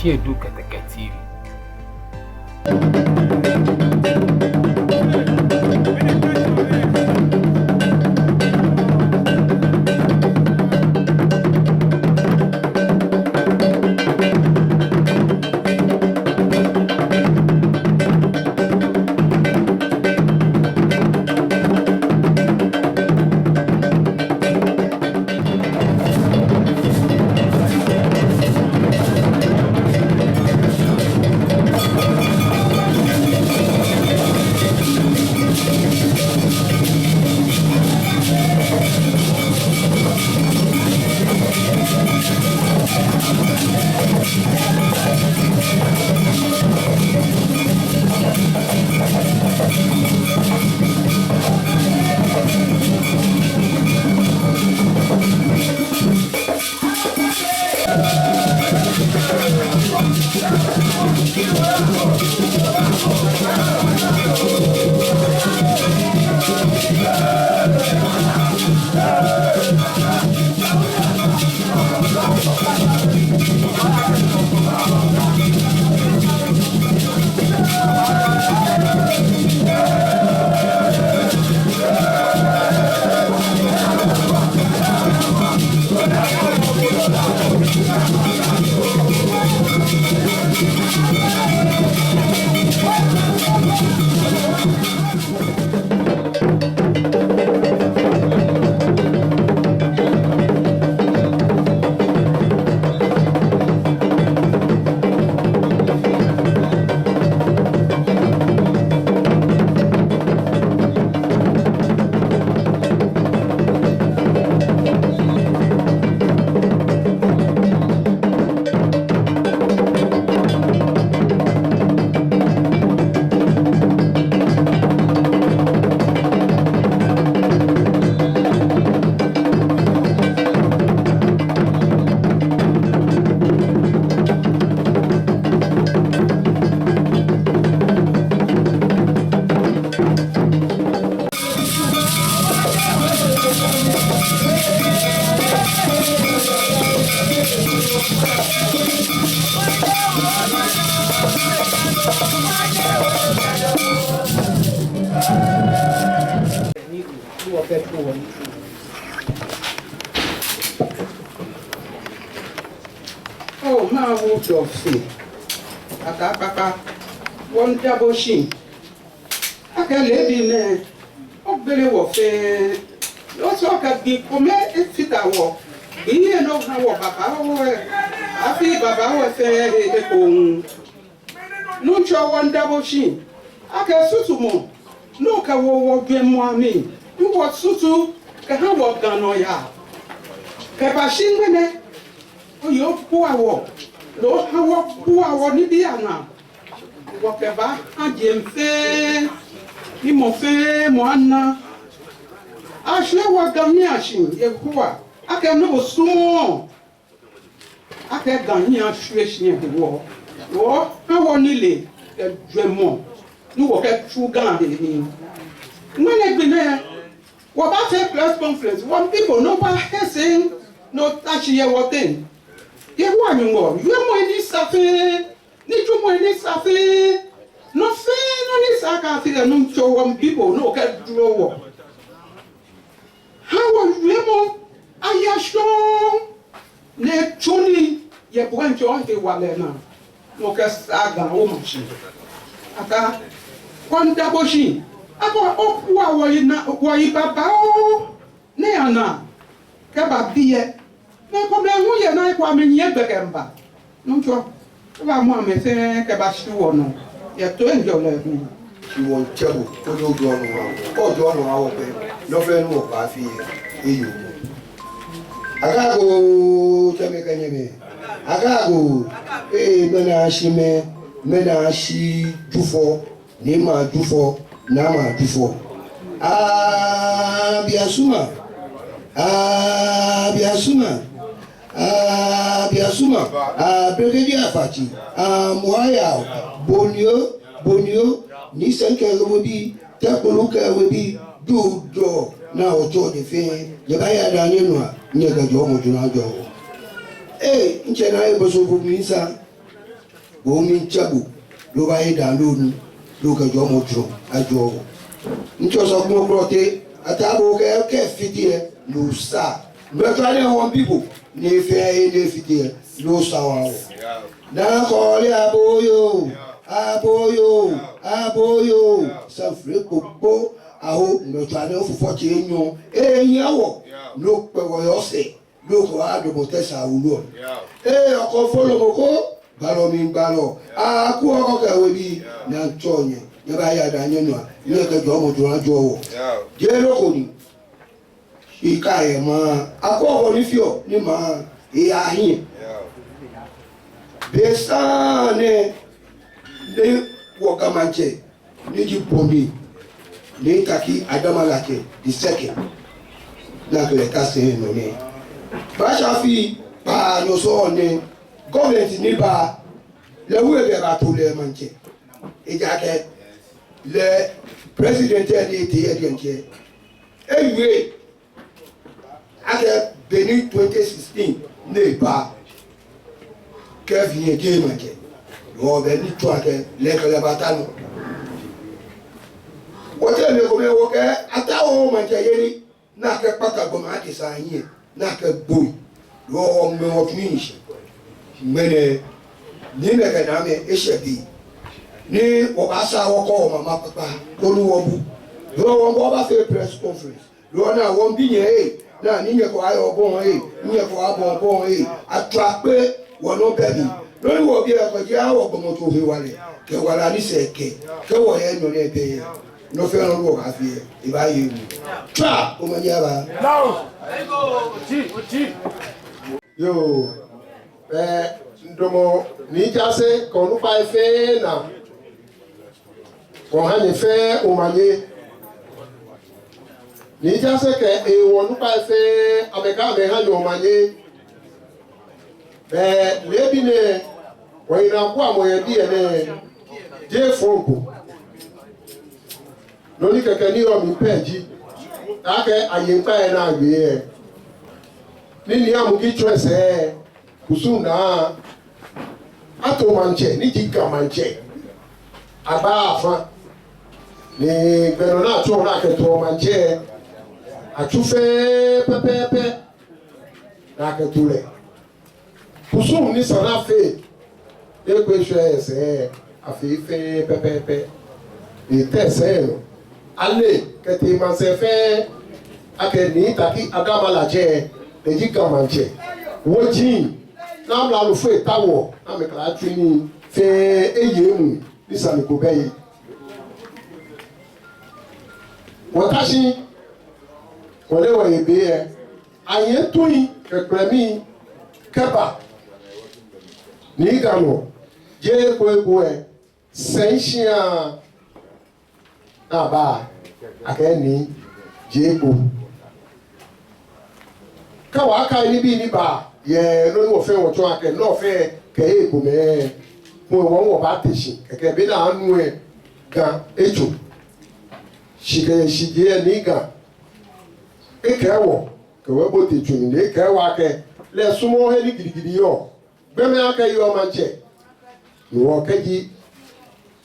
share do TV. Oh, my wood of sea. Akaka, one double shin. I can live in a very warfare. Also, I can be commit if it I walk. Be no how Papa. I feel Baba was a home. No show one double shin. I can suit more. No can walk more me. You what suit can have walk down or ya. Capashin when you poor walk. Lord, how poor Nidiana. Whatever, I jam fair. Imofe, Moana. I shall walk down Yashin, a poor. I can know small. I can down here, stretch near the wall. Or, how nearly a dream. You walk at true garden. When I be there, what about a press conference? One people, no one has saying, no touchy what thing. You want more. You are more in this affair. Need you more in this affair. No fair, no this I can't see no show one people, no can draw. How are you more? Are you strong? Ne Tony, you want to on the Walena. No castaga, oh, machine. Aka, one double she. Aka, oh, why you not? Why you baba? Neana. Cababia. No problem, we are not coming yet, Becamba. No job. Mamma, say, Cabastu or no. You have to enjoy me. You won't trouble, put your drawn around. Oh, drawn around, no friend will pass you. Agago, Tamekanyame. Agago, Menashime, Menashi, Dufo, Nima Dufo, Nama Dufo. Biasuma, Biasuma. Biasuma, Brigadier Fati, Moya, Bonio, Nisanka will be, Tapoluka will be, do draw, now to the fair, the Baya Daniela, near the Jomo Junajo. Eh, Chennai was over Misa, bomi chabu lo ba yi download lo ka jo mo drum ajo ncho so mo prote atabo ke fiti lo sa lo try on people ni fe ni fiti lo sa wa na ko le aboyo safre popo aho lo try on fufo che enyo enyawo lo pe wo yo se lo ko ado mo tesa wulo oko folo moko balo mi balo aku oko ka we bi na tonye ne ba ya da nyenu a ne ka jo mo jo ajo wo je lo ko ni ika e ma aku oko ni fio ni ma e ahin besane ne wo ka manche ni ji bombi ni taki adama lake the second na ke ka se no ni ba sha fi pa no so ni government ni ba le we be ba to le manche e ja ke le president ni ti e denje anyway ake Benin 2016 ne ba ke vie ke manche lo be ni to ake le ke ba ta no o te le ko me wo ke ata o manche ye ni na ke pata go ma ti sa yin na ke boy lo me o finish mene ni me ke na me e shebi ni o ba sa wo ko mama papa to lu wo bu lo wo ba fe press conference lo na wo bi yen na ni me ko ayo bon ni me ko abon bon atrape wo no bebi lo ni wo bi e ko je awo gbon to fi wale ke wala ni se ke wo ye no le be no fe ron wo ka fi e ba ye mu tra o mo nya ba now oti yo ndomo ni jase ko nu pa efe na ko ha ni fe o manye ni jase ke e wo nu pa efe ameka me ha ni o manye le bi ne wo ina ku amoye di ene je fonko lórí kẹ̀kẹ́ ní ọmọ pẹ́ẹ̀jì láàkẹ́ àyè ń pa ẹ̀ náà gbé ẹ̀ níní àmúkí tírẹ̀sẹ̀ kùsùn náà àtò mànjẹ̀ níjì gà mànjẹ̀ àgbà àfán ní gbẹ̀rù náà tó náà kẹtọ̀ mànjẹ̀ àtúfẹ́ pẹ́pẹ́pẹ́ náà kẹtọ̀ rẹ̀ kùsùn ní sànáfẹ́ ẹ̀kọ́ ẹ̀ṣọ́ ẹ̀sẹ̀ àfẹ́fẹ́ pẹ́pẹ́pẹ́ ìtẹ̀sẹ̀ ẹ̀rọ ale kete masefe akeni taki agamalaje eji gamanje woji na mla lu fu etawo na me kala training fe eyemu nisani ko beyi watashi wole wo ebe e aye toyin kekremi keba ni gano je ko ego e sensia aba akeni jebo kawa aka ni bi ni ba ye lo ni wo fe wo tun ake no fe ke ebo me mo wo ba teshi keke bi na anu e gan echo shige shige ni gan e ke wo ke we bo te tun ni ke wa ke le sumo he ni gidigidi yo gbe me aka yo ma nche ni wo keji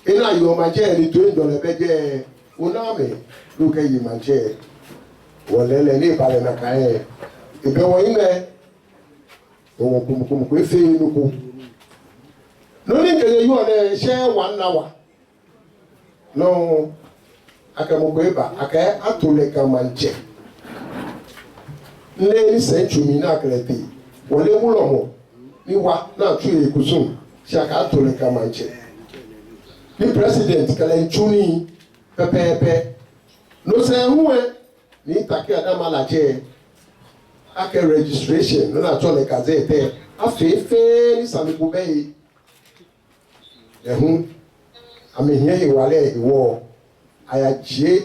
ina yo ma je ni to ndo le beje uname luke yi manje wolele ni pale na kae ibe wo ime o kumukumu ko efe nuku no ni kele yo le she 1 hour no akamu ko eba aka atule ka manje le ni se chumi na kreti wole mulomo ni wa na tu ekusun shaka atule ka manje ni president kale chuni pepepe no se huwe ni taki adama laje ake registration no na tole gazette afefe ni samiku beyi ehun amehie iwale iwo ayaje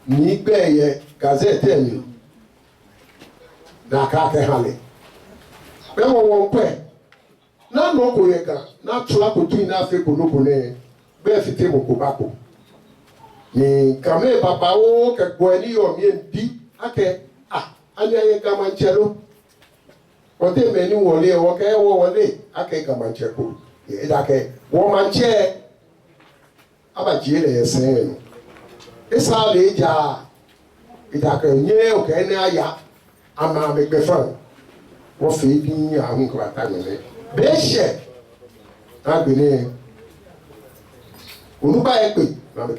ni gbeye gazette mi na ka ke hale be won pe na no ko ye kan na tula ko tu na fe ko no ko ne be fite mo ko bako ni kame papa wo ke gbo ni yo mi ndi ake ani aye gamanchelo o te me ni wole wo ke wo wole ake gamancheko Idake, woman chair, Abajile is saying, it's how they jar. Idake, yeah, okay, now, yeah, I'm a big fan. What feeding your uncle at time? Beshe, I've been here. Unuba Equi, Mamma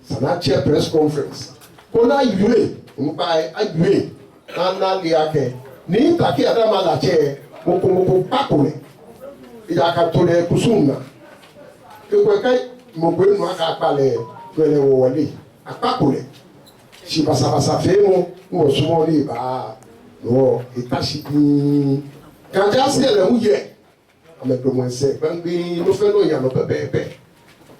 Sanache press conference. Kona yue, Unuba, I yue, Nana Liake, Ni Taki Adamalache, Moko Pakule, Idaka Tole Kusuna. Kweke Mobile Maka Pale, Twele Wali, a Pakule. She was a femo, who was small liba, no, Itashi. Can just say, I'm a promo say, Bambi, no fellow, Yano Pepe.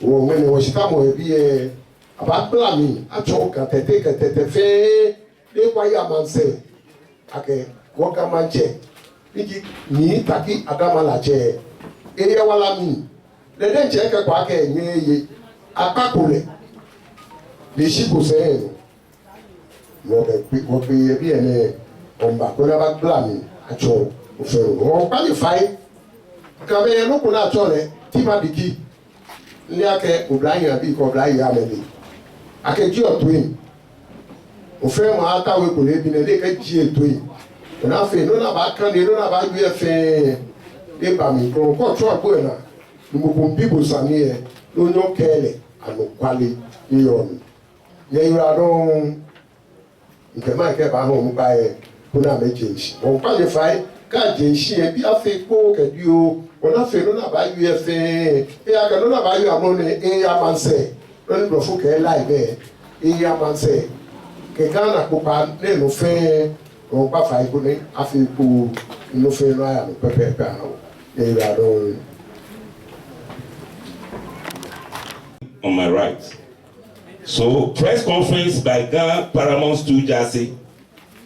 Oh, when it was come, be about blaming, a choke at the take at the fair, they why a man say, okay, walk a man check. Ni Taki Adamalache, Area Walami. Let them check a quack, ye, a pakule. The ship was saying, what be a DNA on back without blaming, a choke, or qualify. Come here, look at Chole, Timabiki. Niake Ubrahim bi ko Ubrahim ameli akeji otwin o fe mo ata we ko le bi ne le ke ji etwin na fe no na ba kan no na ba gbe efe e ba mi ko tro agbo na ni mo ko bibo sami e lo nyo kele anu kwale ni yon ye ira don nke ma ke ba ho mo ba e ko na meje nshi o qualify ka je nshi e bi afe ko ke bi o ona fe no na ba UFA e aga no na ba yu amone e ya manse no ni profo ke live e ya manse ke Ghana ko pa ne no fe o pa fa iku ni afi ku no fe no ya no pepe pa e ra do. On my right. So, press conference by Ghana Paramount Stool Dzasa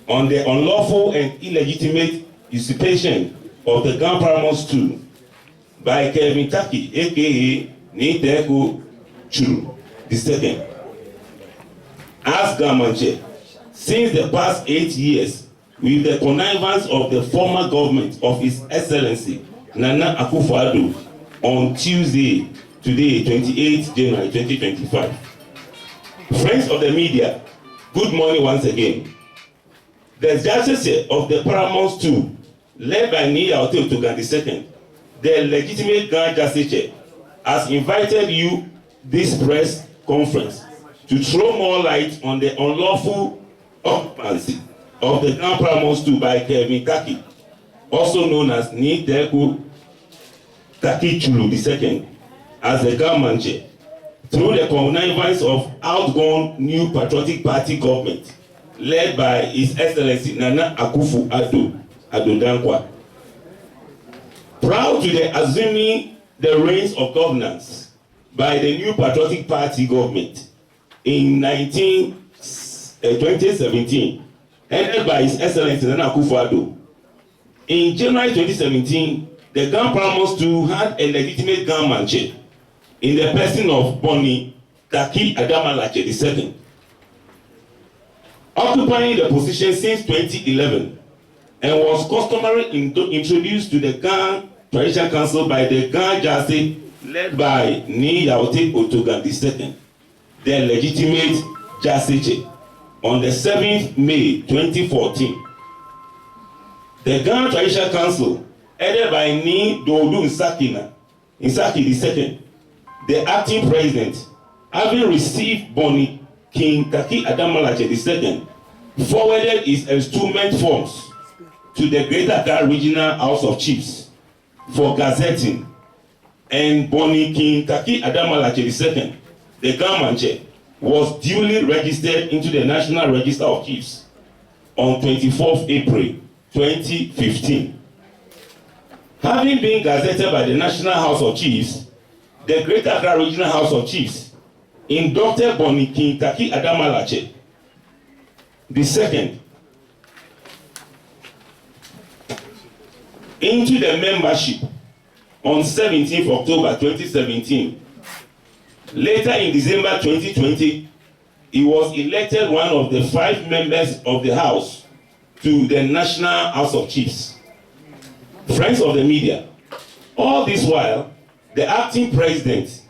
on the unlawful and illegitimate usurpation of the Ghana Paramount Stool by Kevin Taki, aka Niteko Churu II. As Gamanche, since the past 8 years, with the connivance of the former government of His Excellency Nana Akufo-Addo on Tuesday, today, 28th January 2025. Friends of the media, good morning once again. The Dzasa of the Paramount Stool, led by Nia Oteotogan II, the legitimate Ghana Dzasa, has invited you this press conference to throw more light on the unlawful occupancy of the Ghana Paramount Stool by Kevin Taki, also known as Niteko Taki Chulu II, as the Gamanche, through the connivance of outgone New Patriotic Party government, led by His Excellency Nana Akufo-Addo Dankwa. Proud to the assuming the reins of governance by the New Patriotic Party government in 2017, headed by His Excellency Nana Akufo-Addo. In January 2017, the Ghana Paramount Stool had a legitimate Gamanche in the person of Boni Taki Adamalache II, occupying the position since 2011, and was customarily introduced to the Ghana Traditional Council by the Ghana Dzasa, led by Ni Yaote Otogan II, the legitimate Dzasa, on the 7th May 2014. The Ghana Traditional Council, headed by Ni Dodu Insaki II, the acting president, having received Boni King Taki Adamalache II, forwarded his instrument forms to the Greater Accra Regional House of Chiefs for gazetting, and Boni King Taki Adamalache II, the Gamanche, was duly registered into the National Register of Chiefs on 24th April 2015. Having been gazetted by the National House of Chiefs, the Greater Accra Regional House of Chiefs inducted Boni King Taki Adamalache II into the membership on 17th October 2017. Later in December 2020, he was elected one of the 5 members of the House to the National House of Chiefs. Friends of the media, All this while, the acting president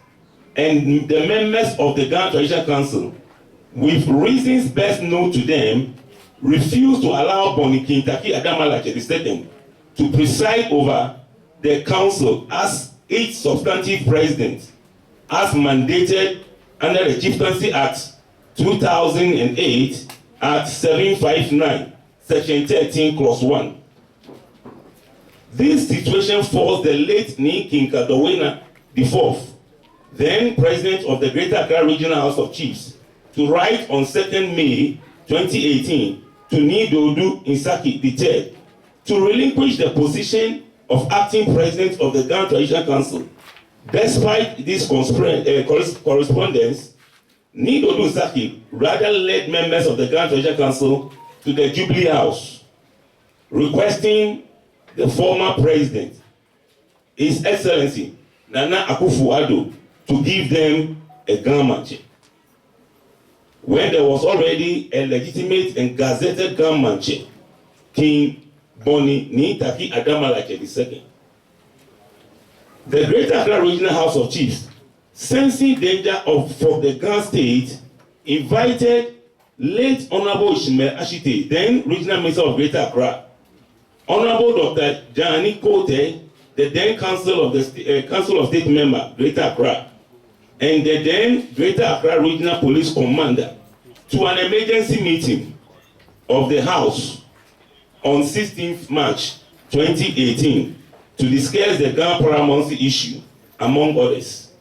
and the members of the Ghana Traditional Council, with reasons best known to them, refused to allow Bonikin Taki Adamalache II to preside over the council as its substantive president, as mandated under the Chieftaincy Act 2008 at 759, Section 13, Clause 1. This situation forced the late King Kadowena IV, then president of the Greater Accra Regional House of Chiefs, to write on 2nd May 2018 to Nidodu Insaki III to relinquish the position of acting president of the Ghana Traditional Council. Despite this correspondence, Nidodu Insaki rather led members of the Ghana Traditional Council to the Jubilee House, requesting the former president, His Excellency Nana Akufo-Addo, to give them a government. When there was already a legitimate and gazetted government, King Boni Nitaki Adamalache II. The Greater Accra Regional House of Chiefs, sensing danger for the Ghana state, invited late Honorable Ishmael Ashite, then Regional Minister of Greater Accra, Honorable Dr. Jani Kote, the then Council of State member, Greater Accra, and the then Greater Accra Regional Police Commander, to an emergency meeting of the House on 16th March 2018 to discuss the Ghana Paramount issue, among others.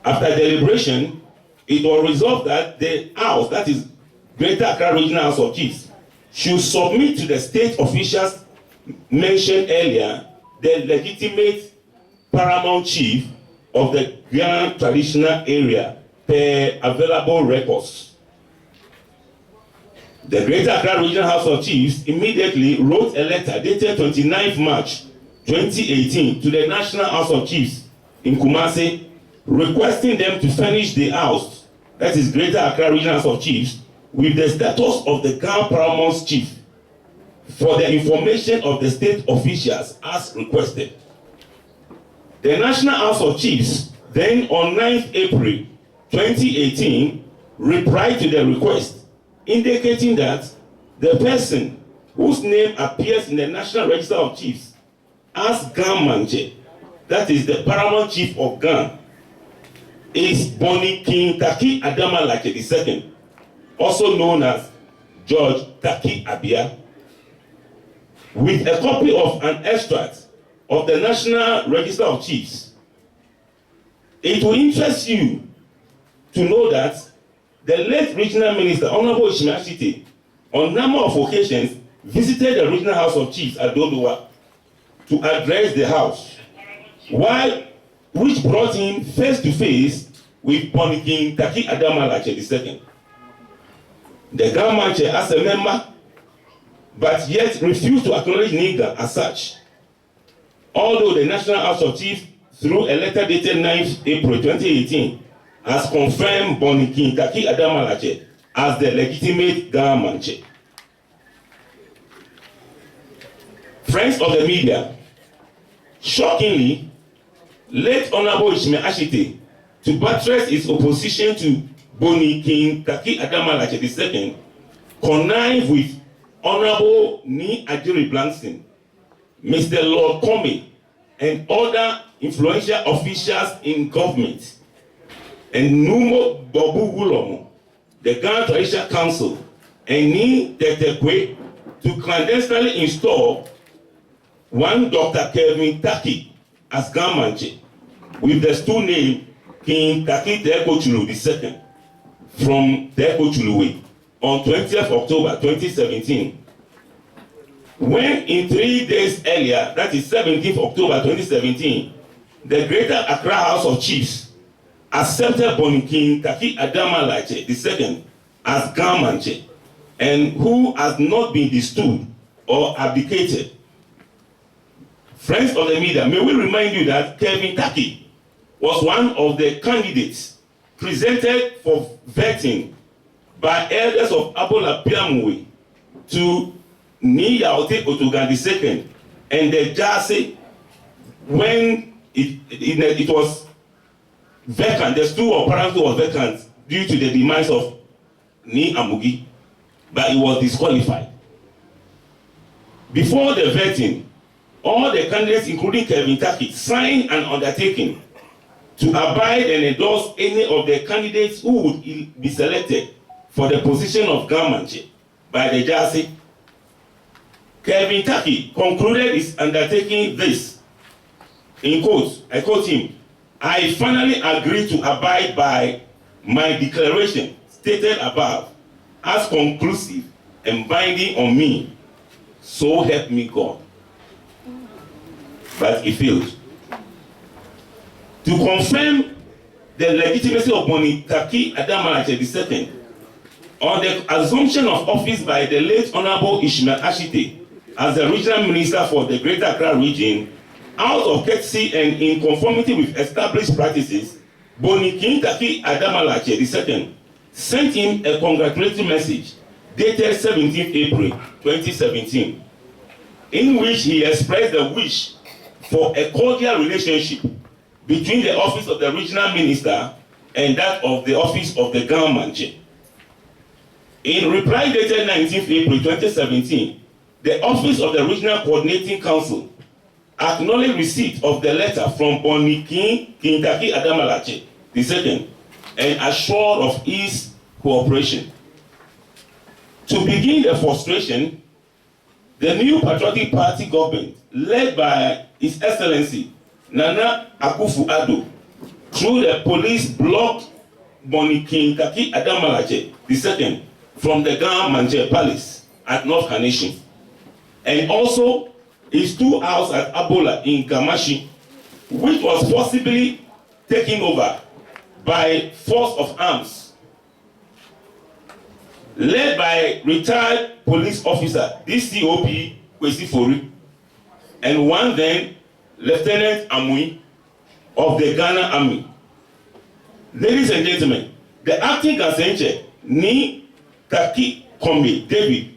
After deliberation, it was resolved that the House, that is Greater Accra Regional House of Chiefs, should submit to the state officials mentioned earlier the legitimate paramount chief of the Ghana traditional area per available records. The Greater Accra Regional House of Chiefs immediately wrote a letter dated 29th March 2018 to the National House of Chiefs in Kumasi, requesting them to furnish the house, that is Greater Accra Regional House of Chiefs, with the status of the Ghana Paramount Chief for the information of the state officials as requested. The National House of Chiefs then on 9th April 2018 replied to the request, indicating that the person whose name appears in the National Register of Chiefs as Gamanche, that is the Paramount Chief of Ghana, is Boni King Taki Adamalache II, also known as George Taki Abia, with a copy of an extract of the National Register of Chiefs. It will interest you to know that the late regional minister, Honorable Ishmael Ashite, on a number of occasions visited the Regional House of Chiefs at Dodowa to address the House, which brought him face to face with Bonikin Taki Adamalache II, the government as a member, but yet refused to acknowledge Niga as such. Although the National House of Chiefs, through a letter dated 9th April 2018, has confirmed Bonikin Taki Adamalache as the legitimate government. Friends of the media, shockingly, late Honorable Ishmael Ashite, to buttress his opposition to Bonikin Taki Adamalache II, connived with Honorable Ni Ajiri Blankson, Mr. Lord Comey, and other influential officials in government, and Numo Bobu Wulomo, the Ghana Traditional Council, and Ni Tetekwe, to clandestinely install one Dr. Kelvin Taki as Gamanche, with the Stool name King Taki Tekochulu II, from Tekochuluwe, on 20th October 2017. When in 3 days earlier, that is 17th October 2017, the Greater Accra House of Chiefs accepted Bonikin Taki Adamalache II as Gamanche, and who has not been bestowed or abdicated. Friends of the media, may we remind you that Kevin Taki was one of the candidates presented for vetting by elders of Abola Piamwe to Ni Yaote Otogan II and the Dzasa when it was vacant, the stool of Paramount was vacant due to the demise of Ni Amugi, but it was disqualified. Before the vetting, all the candidates, including Kevin Taki, signed an undertaking to abide and endorse any of the candidates who would be selected for the position of Gamanche by the Dzasa. Kevin Taki concluded his undertaking this, in quotes, I quote him, "I finally agree to abide by my declaration stated above as conclusive and binding on me, so help me God." But he failed. To confirm the legitimacy of Boni Taki Adamalache II, on the assumption of office by the late Honorable Ishmael Ashite as the regional minister for the Greater Accra region, out of courtesy and in conformity with established practices, Boni Taki Adamalache II sent him a congratulatory message dated 17th April 2017, in which he expressed the wish for a cordial relationship between the office of the regional minister and that of the office of the Gamanche. In reply dated 19th April 2017, the office of the regional coordinating council acknowledged receipt of the letter from Boni Taki Adamalache II and assured of his cooperation. To begin the frustration, the new Patriotic Party government, led by His Excellency Nana Akufo-Addo, through the police, blocked Boni Taki Adamalache II from the Gamanche Palace at North Carnation, and also his two houses at Abola in Gamashi, which was possibly taken over by force of arms, led by retired police officer DCOP Kwesi Fori, and one then Lieutenant Amui of the Ghana Army. Ladies and gentlemen, the acting Gasenche Ni Taki Kombi David,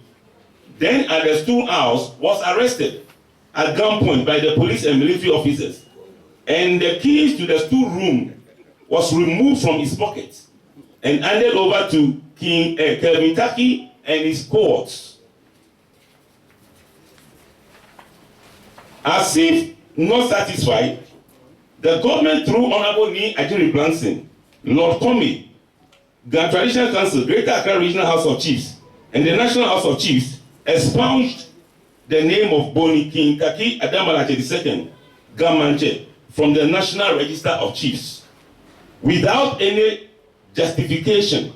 then at the Stool house, was arrested at gunpoint by the police and military officers, and the keys to the Stool room was removed from his pockets and handed over to King Kevin Taki and his cohorts. As if not satisfied, the government, through Honorable Ni Ajiri Blanson, Lord Comey, the Traditional Council, Greater Accra Regional House of Chiefs, and the National House of Chiefs, expunged the name of Boni Taki Adamalache II, Gamanche, from the National Register of Chiefs, without any justification,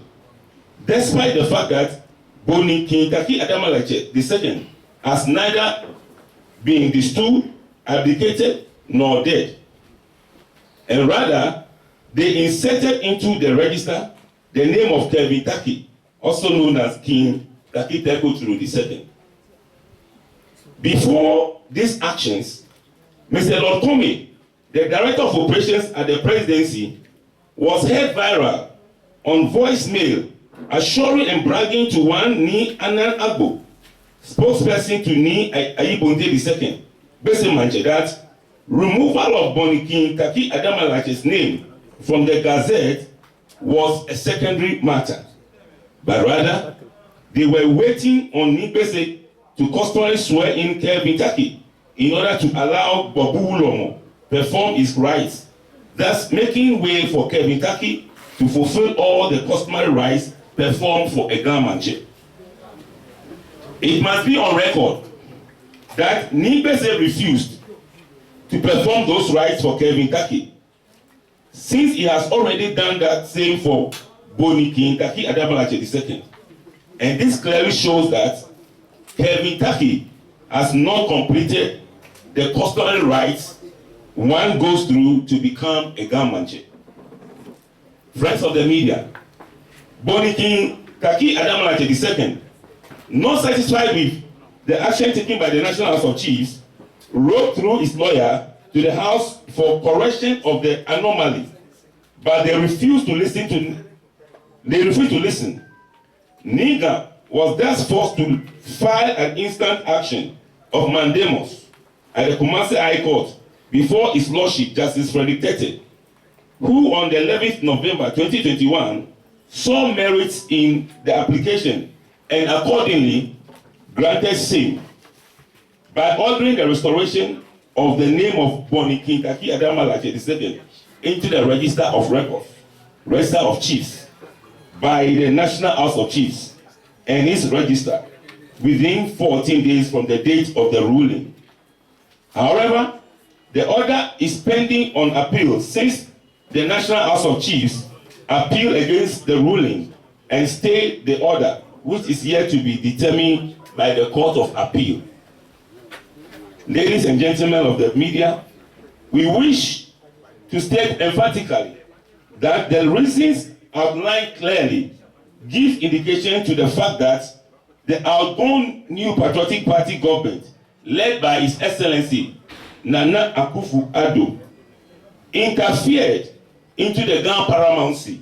despite the fact that Boni Taki Adamalache II has neither been bestowed, abdicated, nor dead. And rather, they inserted into the register the name of Kevin Taki, also known as King Taki Tekoturu II. Before these actions, Mr. Lord Comey, the Director of Operations at the Presidency, was heard viral on voicemail assuring and bragging to one Ni Anan Agbo, spokesperson to Ni Ayibonde II, Besemanche, that removal of Boni Taki Adamalache's name from the Gazette was a secondary matter, but rather they were waiting on Ni Bese to customarily swear in Kevin Taki in order to allow Bobu Ulomo perform his rites, thus making way for Kevin Taki to fulfill all the customary rites performed for a Gamanche. It must be on record that Ni Bese refused to perform those rites for Kevin Taki, since he has already done that same for Boni Taki Adamalache II. And this clearly shows that Kevin Taki has not completed the customary rites one goes through to become a Gamanche. Friends of the media, Boni Taki Adamalache II, not satisfied with the action taken by the National House of Chiefs, wrote through his lawyer to the House for correction of the anomaly, but they refused to listen. Niga was thus forced to file an instant action of mandamus at the Kumasi High Court before His Lordship Justice Frederick Tete, who on the 11th November 2021 saw merits in the application and accordingly granted same by ordering the restoration of the name of Boni Kintaki Adamalache II into the Register of Records, Register of Chiefs, by the National House of Chiefs and its register within 14 days from the date of the ruling. However, the order is pending on appeal since the National House of Chiefs appealed against the ruling and stayed the order, which is yet to be determined by the Court of Appeal. Ladies and gentlemen of the media, we wish to state emphatically that the reasons outlined clearly give indication to the fact that the outgone New Patriotic Party government, led by His Excellency Nana Akufo-Addo, interfered into the Ghana Paramountcy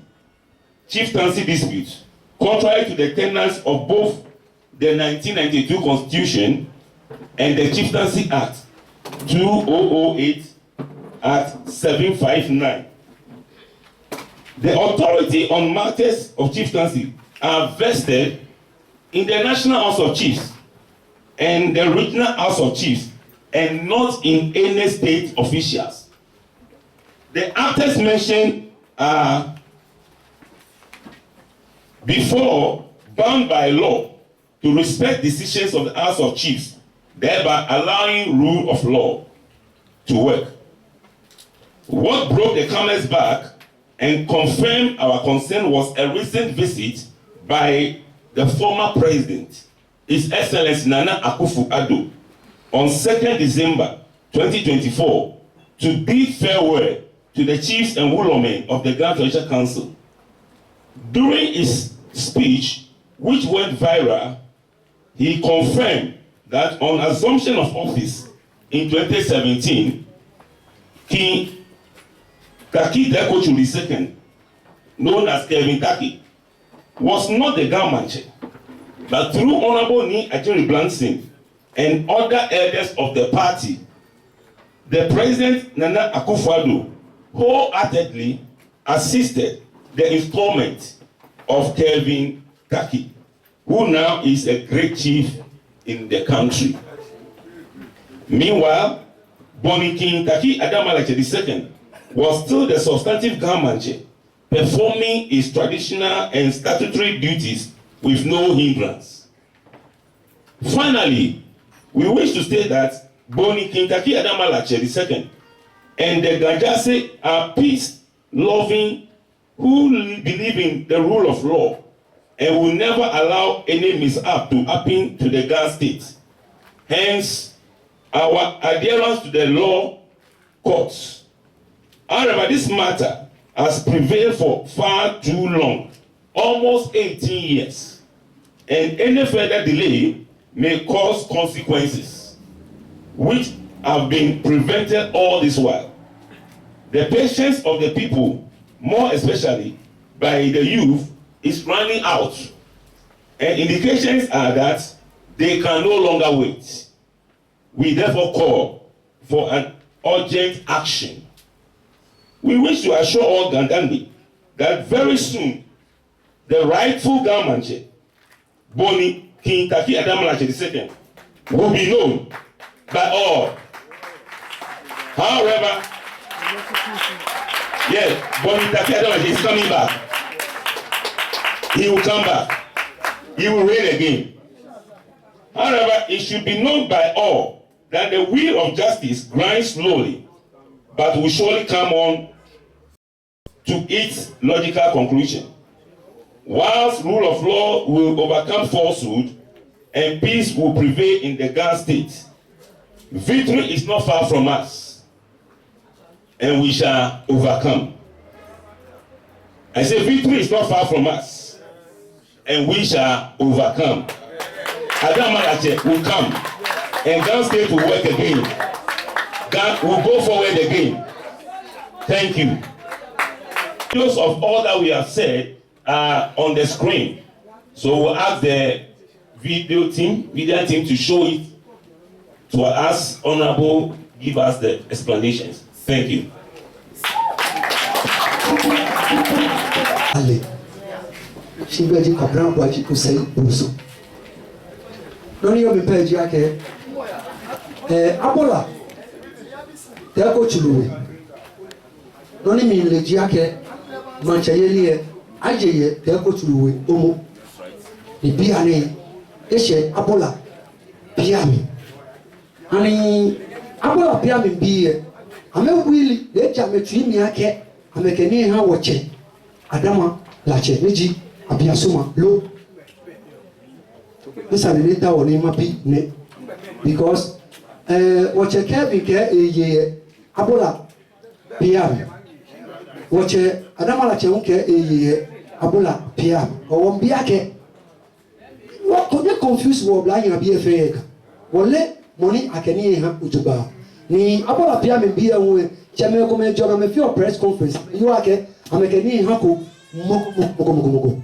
chieftaincy dispute, contrary to the tenets of both the 1992 Constitution and the Chieftaincy Act 2008 Act 759. The authority on matters of chieftaincy are vested in the National House of Chiefs and the Regional House of Chiefs, and not in any state officials. The actors mentioned are before bound by law to respect decisions of the House of Chiefs, thereby allowing rule of law to work. What broke the camel's back and confirmed our concern was a recent visit by the former president, His Excellency Nana Akufo-Addo, on 2nd December 2024 to bid farewell to the chiefs and woolmen of the Ghana Judicial Council. During his speech, which went viral, he confirmed that on assumption of office in 2017, King Taki Dekochuli II, known as Kevin Taki, was not the Gamanche, but through Honorable Ni Ajuri Blanson and other elders of the party, the President Nana Akufo-Addo wholeheartedly assisted the installment of Kevin Taki, who now is a great chief in the country. Meanwhile, Boni Kintaki Adamalache II was still the substantive Gamanche, performing his traditional and statutory duties with no hindrance. Finally, we wish to state that Boni Kintaki Adamalache II and the Ganjase are peace-loving who believe in the rule of law and will never allow any mishap to happen to the Ghana state. Hence, our adherence to the law courts. However, this matter has prevailed for far too long, almost 18 years, and any further delay may cause consequences, which have been prevented all this while. The patience of the people, more especially by the youth, is running out, and indications are that they can no longer wait. We therefore call for an urgent action. We wish to assure all Gandandi that very soon the rightful Gamanche, Boni Kintaki Adamalache II, will be known by all. However, yes, Boni Kintaki Adamalache is coming back. He will come back. He will reign again. However, it should be known by all that the wheel of justice grinds slowly, but will surely come on to its logical conclusion. Whilst rule of law will overcome falsehood and peace will prevail in the Ghana state, victory is not far from us, and we shall overcome. I say victory is not far from us, and we shall overcome. Adamalache will come, and Ghana state will work again. Ghana will go forward again. Thank you. Videos of all that we have said are on the screen, so we'll ask the media team to show it to us, Honorable give us the explanations. Thank you. Ale, she beji kabran boaji kusei uso. Noni yo mipeji ake, abola, teko chuluwe. Noni mi leji ake, manchayeli ajeye teko chuluwe omo. Ni biane, eshe abola, biami. Ani abola biami biye, ame wili, leji ame tuimi ake, ame keni ha wache. Adama lache neji abiasuma lo nisa ne ta woni mapi ne because wache Kevin ke eye abola piam wache Adama lache unke eye abola piam o mbia ke what ko ne confuse wo bla yin abi efe ka wole moni akeni ha utuba ni abola piam mbia we cheme ko me joga me fi press conference you ake amekeni hako moko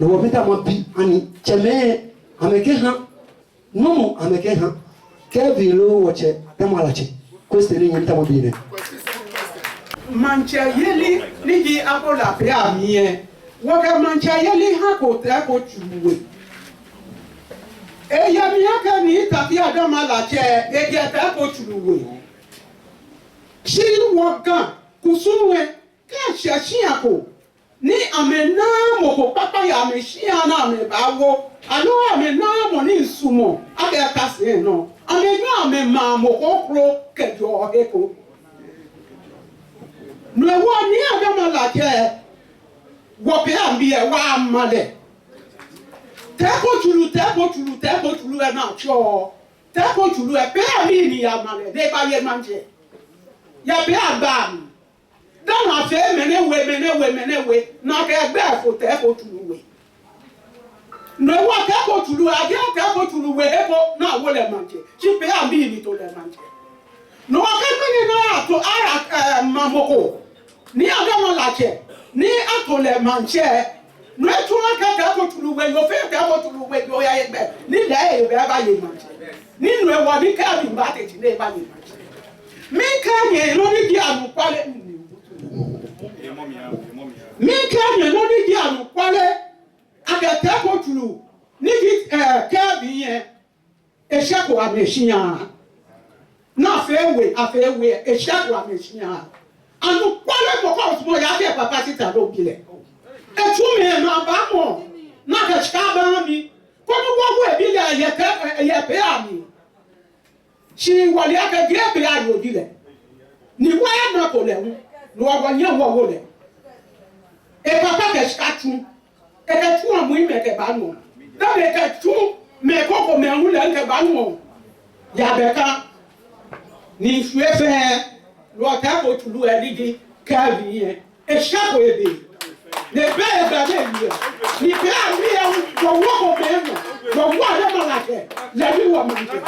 no wameta mapi ani cheme ameke ha no ameke ha Kevin lo wache tamalache question ni nyita mabi ne mancha yeli nigi abola pe amie woka mancha yeli hako ta ko chuwe e ya mi aka ni tapi adamalache e ya ta ko chuwe shi woka kusunwe ka shashia ko ni amena mo ko papa ya me shia na me bawo alo amena mo ni sumo aka ka se no amena ame ma mo ko kro kejo eko no wo ni adama la je wo pe ambi e wa amale te ko tulu e na cho te ko tulu e pe ami ni amale de ba ye manje ya pe agba don't have menewe na ke gbe fo te ko tuluwe no wa te ko tuluwe ade te ko tuluwe ebo na wo le manje ti pe ambi ni to le manje no wa ke ni na to ara mamoko ni adama lache ni ato le manje no etu wa ke te ko tuluwe yo fe te ko tuluwe yo ya egbe ni le e be ba ye manje ni no e wa ni ka bi ba te ti le ba ye manje mi ka ye lo ni di anu pale Minka nye no ni di anu kwale agate ko tulu ni di Kevin ye eshako ameshia na afewe eshako ameshia anu kwale boko mo ya ke papa sita do bile etu me na ba mo na ka chika ba mi ko no wo e bile ye pe ami shi wali aka gre pe ayo bile ni wa na ko le no wa nye wo le e papa ke skatu e ke tu amu me ke ba no da me ke tu me koko me hu le ke ba no ya be ka ni fuefe lo ta ko tulu e ligi Kevin ye e shako e be le be e ba be ni pe ami e wo ko be no wo ada ma la ke le ni wo ma ke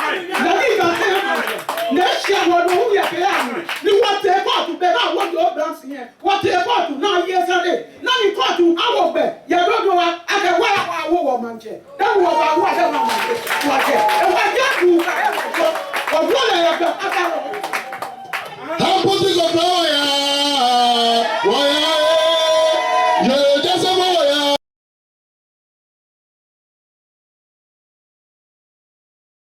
le ni ba ke ma ke ne sia wo no hu ya pe ami ni wo te ko tu be na wo do branch ye wo te ko tu na ye sare na ni ko tu awo be ye do do wa aka wa wo ma ke da wo ba wo ada ma ke wa ke e wa